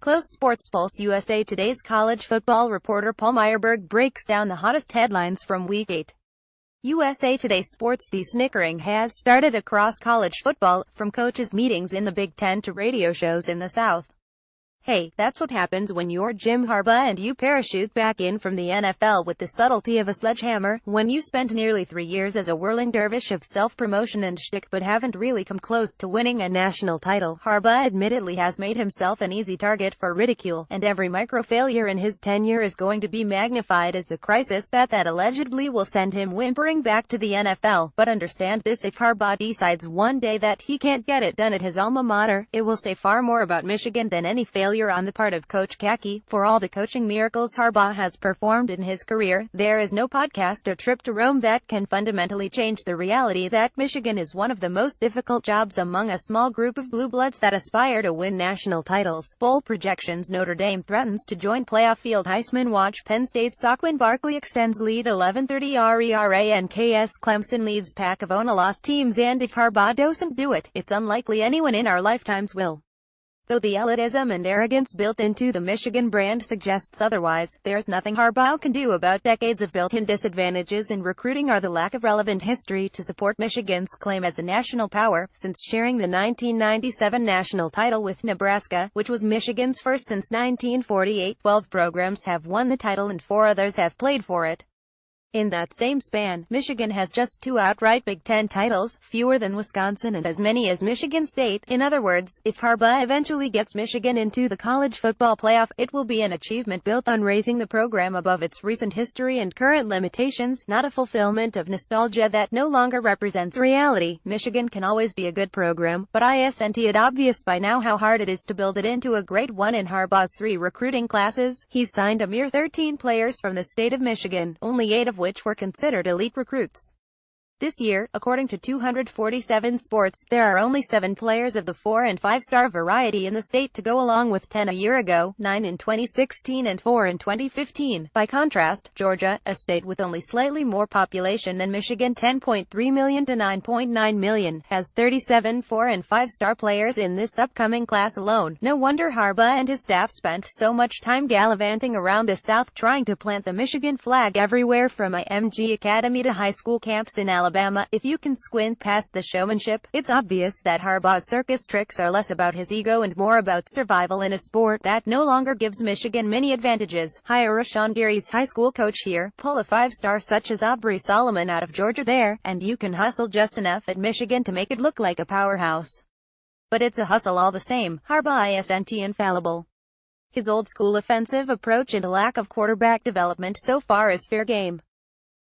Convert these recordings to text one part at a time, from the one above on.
Close SportsPulse USA Today's college football reporter Paul Myerberg breaks down the hottest headlines from Week 8. USA Today Sports. The snickering has started across college football, from coaches' meetings in the Big Ten to radio shows in the South. Hey, that's what happens when you're Jim Harbaugh and you parachute back in from the NFL with the subtlety of a sledgehammer, when you spent nearly 3 years as a whirling dervish of self-promotion and shtick but haven't really come close to winning a national title. Harbaugh admittedly has made himself an easy target for ridicule, and every micro-failure in his tenure is going to be magnified as the crisis that allegedly will send him whimpering back to the NFL. But understand this: if Harbaugh decides one day that he can't get it done at his alma mater, it will say far more about Michigan than any failure on the part of Coach Khaki. For all the coaching miracles Harbaugh has performed in his career, there is no podcast or trip to Rome that can fundamentally change the reality that Michigan is one of the most difficult jobs among a small group of blue bloods that aspire to win national titles. Bowl projections: Notre Dame threatens to join playoff field. Heisman watch: Penn State's Saquon Barkley extends lead 11:30 RERA and KS. Clemson leads pack of loss teams. And if Harbaugh doesn't do it, it's unlikely anyone in our lifetimes will. Though the elitism and arrogance built into the Michigan brand suggests otherwise, there's nothing Harbaugh can do about decades of built-in disadvantages in recruiting or the lack of relevant history to support Michigan's claim as a national power. Since sharing the 1997 national title with Nebraska, which was Michigan's first since 1948, 12 programs have won the title and 4 others have played for it. In that same span, Michigan has just 2 outright Big Ten titles, fewer than Wisconsin and as many as Michigan State. In other words, if Harbaugh eventually gets Michigan into the college football playoff, it will be an achievement built on raising the program above its recent history and current limitations, not a fulfillment of nostalgia that no longer represents reality. Michigan can always be a good program, but isn't it obvious by now how hard it is to build it into a great one? In Harbaugh's 3 recruiting classes, he's signed a mere 13 players from the state of Michigan, only 8 of which were considered elite recruits. This year, according to 247 Sports, there are only 7 players of the 4- and 5-star variety in the state to go along with 10 a year ago, 9 in 2016 and 4 in 2015. By contrast, Georgia, a state with only slightly more population than Michigan, 10.3 million to 9.9 million, has 37 4- and 5-star players in this upcoming class alone. No wonder Harbaugh and his staff spent so much time gallivanting around the South trying to plant the Michigan flag everywhere, from IMG Academy to high school camps in Alabama. If you can squint past the showmanship, it's obvious that Harbaugh's circus tricks are less about his ego and more about survival in a sport that no longer gives Michigan many advantages. Hire Rashawn Gary's high school coach here, pull a 5-star such as Aubrey Solomon out of Georgia there, and you can hustle just enough at Michigan to make it look like a powerhouse. But it's a hustle all the same. Harbaugh isn't infallible. His old-school offensive approach and lack of quarterback development so far is fair game.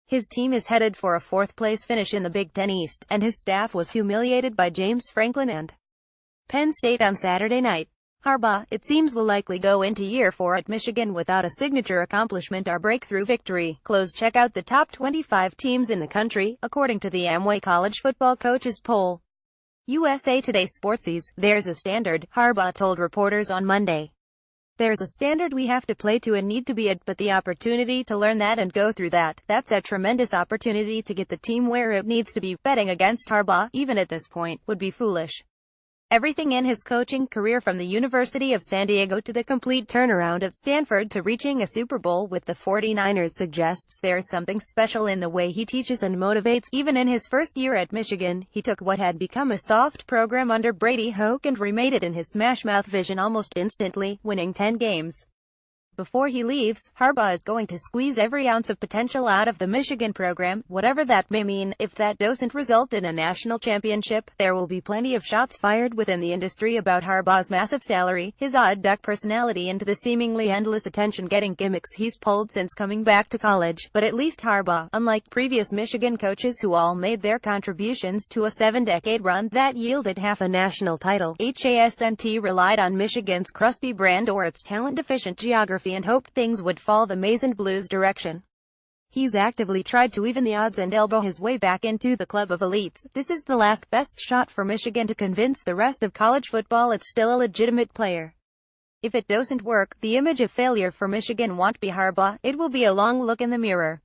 His team is headed for a 4th-place finish in the Big Ten East, and his staff was humiliated by James Franklin and Penn State on Saturday night. Harbaugh, it seems, will likely go into year 4 at Michigan without a signature accomplishment or breakthrough victory. Check out the top 25 teams in the country, according to the Amway College Football Coaches Poll. USA Today Sportsies: there's a standard, Harbaugh told reporters on Monday. There's a standard we have to play to and need to be at, but the opportunity to learn that and go through that, that's a tremendous opportunity to get the team where it needs to be. Betting against Harbaugh, even at this point, would be foolish. Everything in his coaching career, from the University of San Diego to the complete turnaround at Stanford to reaching a Super Bowl with the 49ers, suggests there's something special in the way he teaches and motivates. Even in his first year at Michigan, he took what had become a soft program under Brady Hoke and remade it in his smash-mouth vision almost instantly, winning 10 games. Before he leaves, Harbaugh is going to squeeze every ounce of potential out of the Michigan program, whatever that may mean. If that doesn't result in a national championship, there will be plenty of shots fired within the industry about Harbaugh's massive salary, his odd duck personality, and the seemingly endless attention-getting gimmicks he's pulled since coming back to college. But at least Harbaugh, unlike previous Michigan coaches who all made their contributions to a 7-decade run that yielded half a national title, hasn't relied on Michigan's crusty brand or its talent-deficient geography and hoped things would fall the Maize and Blues direction. He's actively tried to even the odds and elbow his way back into the club of elites. This is the last best shot for Michigan to convince the rest of college football it's still a legitimate player. If it doesn't work, the image of failure for Michigan won't be Harbaugh, it will be a long look in the mirror.